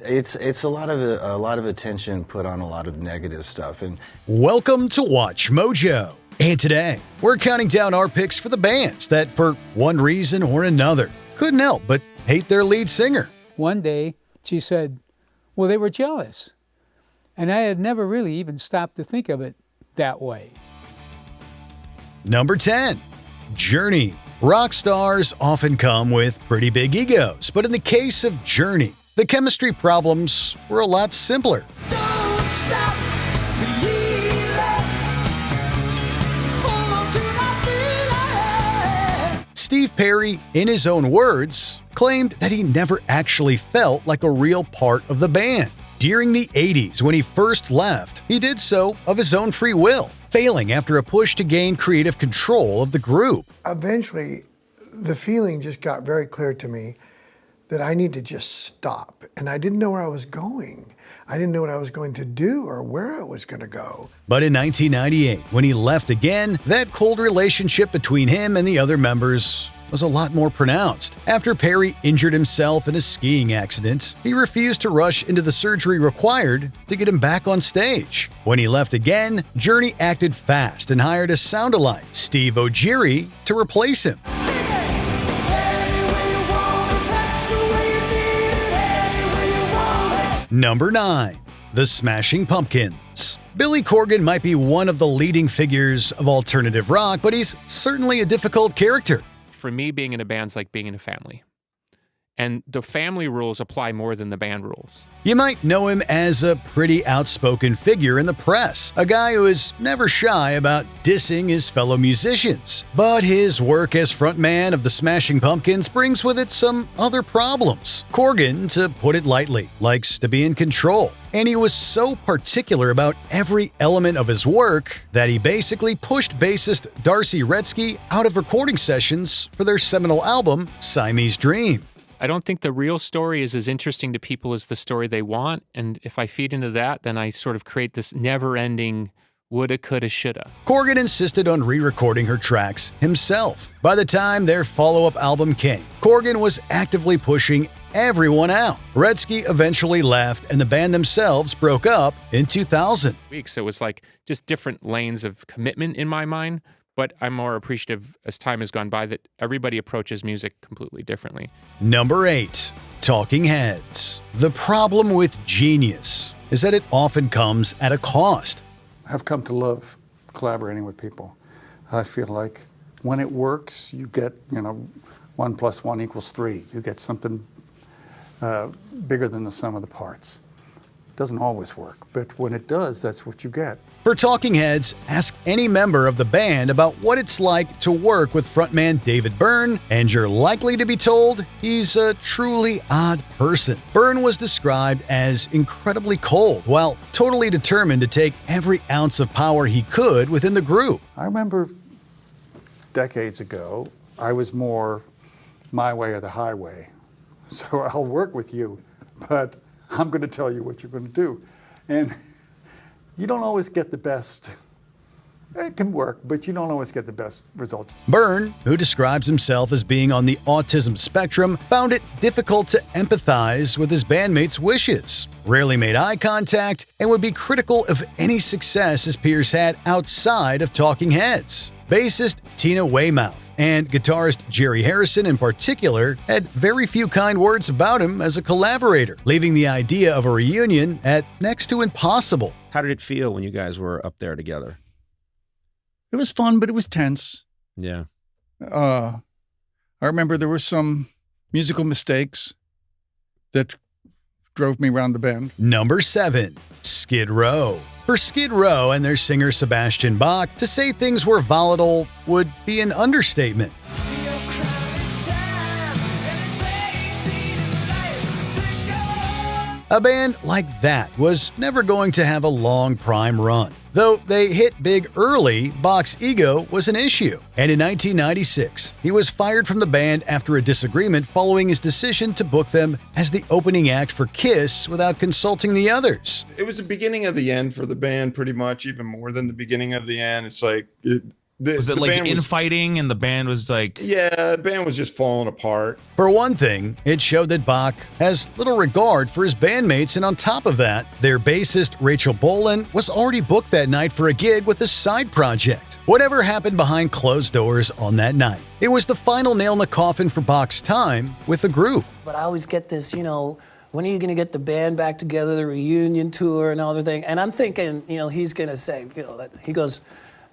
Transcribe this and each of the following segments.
It's a lot of attention put on a lot of negative stuff. And welcome to Watch Mojo. And today, we're counting down our picks for the bands that, for one reason or another, couldn't help but hate their lead singer. One day, she said, well, they were jealous. And I had never really even stopped to think of it that way. Number 10, Journey. Rock stars often come with pretty big egos, but in the case of Journey, the chemistry problems were a lot simpler. Don't stop believing. Hold on to that feeling. Steve Perry, in his own words, claimed that he never actually felt like a real part of the band. During the 80s, when he first left, he did so of his own free will, failing after a push to gain creative control of the group. Eventually, the feeling just got very clear to me that I need to just stop. And I didn't know where I was going. I didn't know what I was going to do or where I was going to go. But in 1998, when he left again, that cold relationship between him and the other members was a lot more pronounced. After Perry injured himself in a skiing accident, he refused to rush into the surgery required to get him back on stage. When he left again, Journey acted fast and hired a sound-alike, Steve O'Geary, to replace him. Number 9, The Smashing Pumpkins. Billy Corgan might be one of the leading figures of alternative rock, but he's certainly a difficult character. For me, being in a band's like being in a family. And the family rules apply more than the band rules. You might know him as a pretty outspoken figure in the press, a guy who is never shy about dissing his fellow musicians. But his work as frontman of the Smashing Pumpkins brings with it some other problems. Corgan, to put it lightly, likes to be in control. And he was so particular about every element of his work that he basically pushed bassist Darcy Retzky out of recording sessions for their seminal album, Siamese Dream. I don't think the real story is as interesting to people as the story they want. And if I feed into that, then I sort of create this never-ending woulda, coulda, shoulda. Corgan insisted on re-recording her tracks himself. By the time their follow-up album came, Corgan was actively pushing everyone out. Retzky eventually left, and the band themselves broke up in 2000. So it was like just different lanes of commitment in my mind. But I'm more appreciative as time has gone by that everybody approaches music completely differently. Number 8, Talking Heads. The problem with genius is that it often comes at a cost. I've come to love collaborating with people. I feel like when it works, you get, 1 + 1 = 3. You get something bigger than the sum of the parts. Doesn't always work, but when it does, that's what you get. For Talking Heads, ask any member of the band about what it's like to work with frontman David Byrne, and you're likely to be told he's a truly odd person. Byrne was described as incredibly cold, while totally determined to take every ounce of power he could within the group. I remember decades ago, I was more my way or the highway. So I'll work with you, but I'm going to tell you what you're going to do. And you don't always get the best. It can work, but you don't always get the best results. Byrne, who describes himself as being on the autism spectrum, found it difficult to empathize with his bandmates' wishes, rarely made eye contact, and would be critical of any success his peers had outside of Talking Heads. Bassist Tina Weymouth and guitarist Jerry Harrison in particular had very few kind words about him as a collaborator, leaving the idea of a reunion at next to impossible. How did it feel when you guys were up there together? It was fun, but it was tense. Yeah. I remember there were some musical mistakes that drove me around the bend. Number 7, Skid Row. For Skid Row and their singer Sebastian Bach, to say things were volatile would be an understatement. A band like that was never going to have a long prime run. Though they hit big early, Bach's ego was an issue. And in 1996, he was fired from the band after a disagreement following his decision to book them as the opening act for Kiss without consulting the others. It was the beginning of the end for the band, pretty much, even more than the beginning of the end. It's like Was it the like band was- infighting and the band was like, Yeah, the band was just falling apart. For one thing, it showed that Bach has little regard for his bandmates, and on top of that, their bassist Rachel Bolan was already booked that night for a gig with a side project. Whatever happened behind closed doors on that night, it was the final nail in the coffin for Bach's time with the group. But I always get this, when are you going to get the band back together, the reunion tour and all the thing? And I'm thinking, he's going to say, that he goes,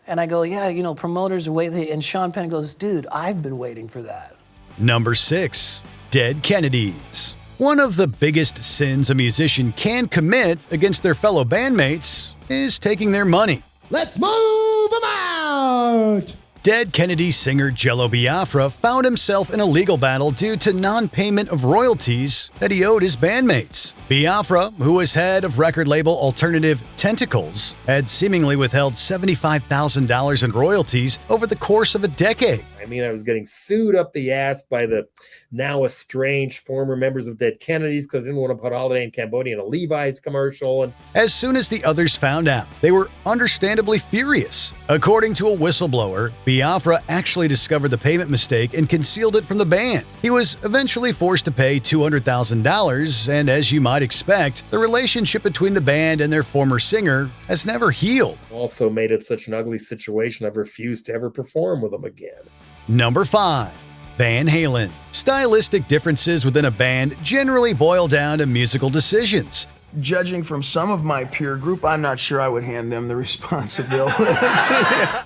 and I go, yeah, promoters are waiting. And Sean Penn goes, dude, I've been waiting for that. Number 6, Dead Kennedys. One of the biggest sins a musician can commit against their fellow bandmates is taking their money. Let's move them out! Dead Kennedy singer Jello Biafra found himself in a legal battle due to non-payment of royalties that he owed his bandmates. Biafra, who was head of record label Alternative Tentacles, had seemingly withheld $75,000 in royalties over the course of a decade. I mean, I was getting sued up the ass by the now estranged former members of Dead Kennedys because I didn't want to put Holiday in Cambodia in a Levi's commercial. And as soon as the others found out, they were understandably furious. According to a whistleblower, Biafra actually discovered the payment mistake and concealed it from the band. He was eventually forced to pay $200,000, and as you might expect, the relationship between the band and their former singer has never healed. Also made it such an ugly situation I've refused to ever perform with them again. Number 5. Van Halen. Stylistic differences within a band generally boil down to musical decisions. Judging from some of my peer group, I'm not sure I would hand them the responsibility.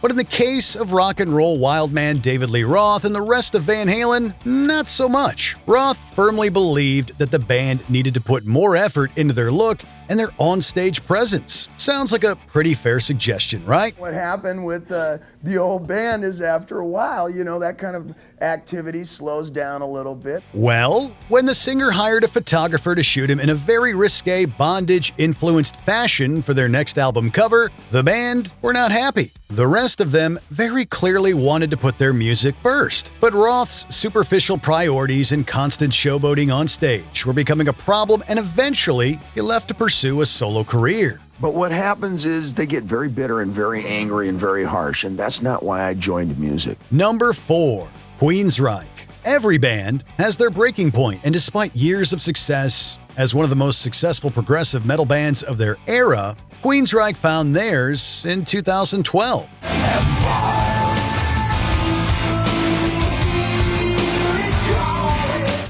But in the case of rock and roll wildman David Lee Roth and the rest of Van Halen, not so much. Roth firmly believed that the band needed to put more effort into their look and their on-stage presence. Sounds like a pretty fair suggestion, right? What happened with the old band is after a while, that kind of activity slows down a little bit. Well, when the singer hired a photographer to shoot him in a very risque bondage-influenced fashion for their next album cover, the band were not happy. The rest of them very clearly wanted to put their music first. But Roth's superficial priorities and constant showboating on stage were becoming a problem, and eventually he left to pursue a solo career. But what happens is they get very bitter and very angry and very harsh, and that's not why I joined music. Number 4. Queensryche. Every band has their breaking point, and despite years of success as one of the most successful progressive metal bands of their era, Queensryche found theirs in 2012.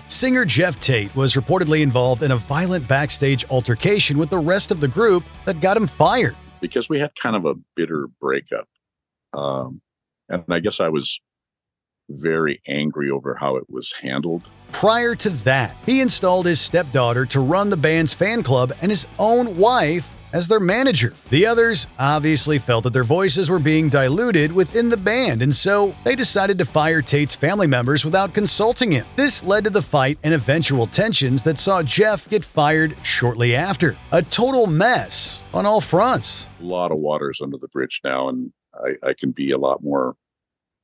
Singer Jeff Tate was reportedly involved in a violent backstage altercation with the rest of the group that got him fired. Because we had kind of a bitter breakup. And I guess I was very angry over how it was handled. Prior to that, he installed his stepdaughter to run the band's fan club and his own wife as their manager. The others obviously felt that their voices were being diluted within the band, and so they decided to fire Tate's family members without consulting him. This led to the fight and eventual tensions that saw Jeff get fired shortly after. A total mess on all fronts. A lot of water's under the bridge now, and I can be a lot more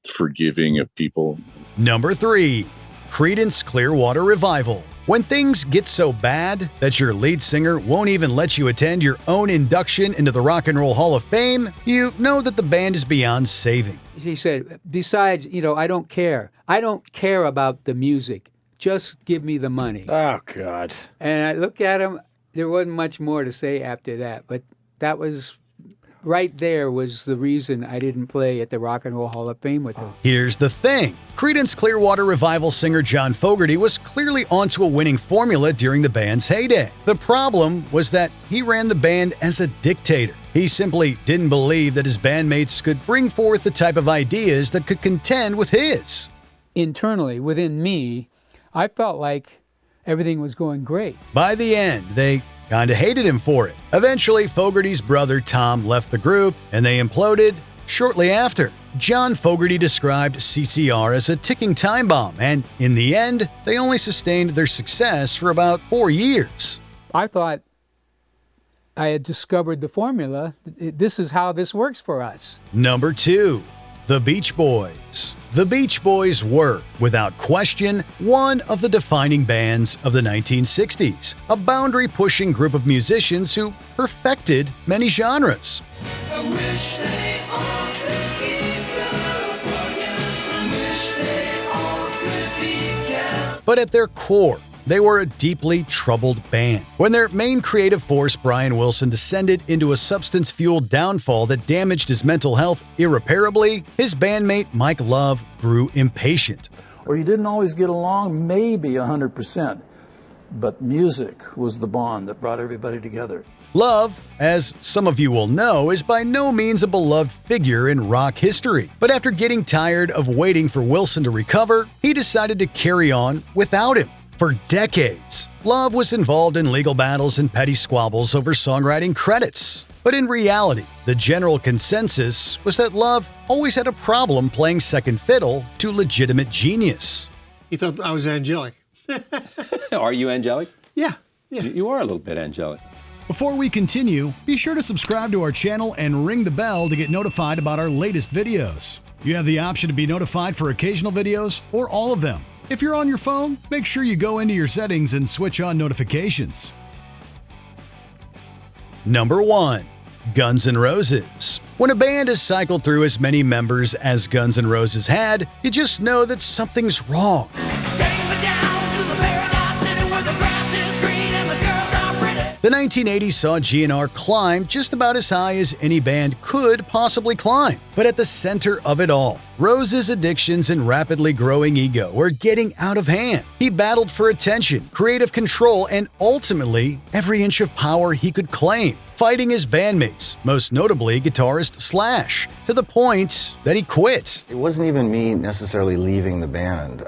forgiving of people. Number 3. Creedence Clearwater Revival. When things get so bad that your lead singer won't even let you attend your own induction into the Rock and Roll Hall of Fame, you know that the band is beyond saving. He said, besides, I don't care. I don't care about the music. Just give me the money. Oh, God. And I looked at him. There wasn't much more to say after that, but that was... right there was the reason I didn't play at the Rock and Roll Hall of Fame with him. Here's the thing. Creedence Clearwater Revival singer John Fogerty was clearly onto a winning formula during the band's heyday. The problem was that he ran the band as a dictator. He simply didn't believe that his bandmates could bring forth the type of ideas that could contend with his. Internally, within me, I felt like everything was going great. By the end, they kinda hated him for it. Eventually, Fogerty's brother Tom left the group, and they imploded shortly after. John Fogerty described CCR as a ticking time bomb, and in the end, they only sustained their success for about 4 years. I thought I had discovered the formula. This is how this works for us. Number 2. The Beach Boys. The Beach Boys were, without question, one of the defining bands of the 1960s, a boundary-pushing group of musicians who perfected many genres. But at their core, they were a deeply troubled band. When their main creative force, Brian Wilson, descended into a substance-fueled downfall that damaged his mental health irreparably, his bandmate Mike Love grew impatient. Or you didn't always get along, maybe 100%, but music was the bond that brought everybody together. Love, as some of you will know, is by no means a beloved figure in rock history. But after getting tired of waiting for Wilson to recover, he decided to carry on without him. For decades, Love was involved in legal battles and petty squabbles over songwriting credits. But in reality, the general consensus was that Love always had a problem playing second fiddle to legitimate genius. He thought I was angelic. Are you angelic? Yeah. You are a little bit angelic. Before we continue, be sure to subscribe to our channel and ring the bell to get notified about our latest videos. You have the option to be notified for occasional videos or all of them. If you're on your phone, make sure you go into your settings and switch on notifications. Number 1. Guns N' Roses. When a band has cycled through as many members as Guns N' Roses had, you just know that something's wrong. The 1980s saw GNR climb just about as high as any band could possibly climb. But at the center of it all, Rose's addictions and rapidly growing ego were getting out of hand. He battled for attention, creative control, and ultimately every inch of power he could claim, fighting his bandmates, most notably guitarist Slash, to the point that he quit. It wasn't even me necessarily leaving the band.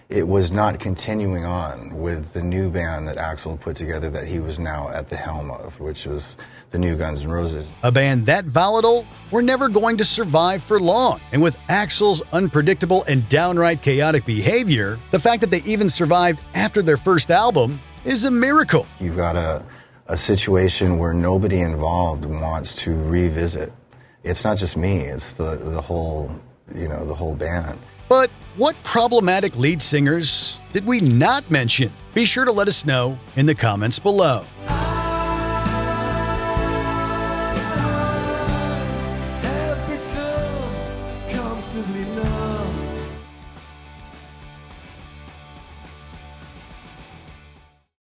It was not continuing on with the new band that Axl put together that he was now at the helm of, which was the new Guns N' Roses. A band that volatile were never going to survive for long. And with Axl's unpredictable and downright chaotic behavior, the fact that they even survived after their first album is a miracle. You've got a situation where nobody involved wants to revisit. It's not just me, it's the whole band. But what problematic lead singers did we not mention? Be sure to let us know in the comments below. Every girl comfortably numb.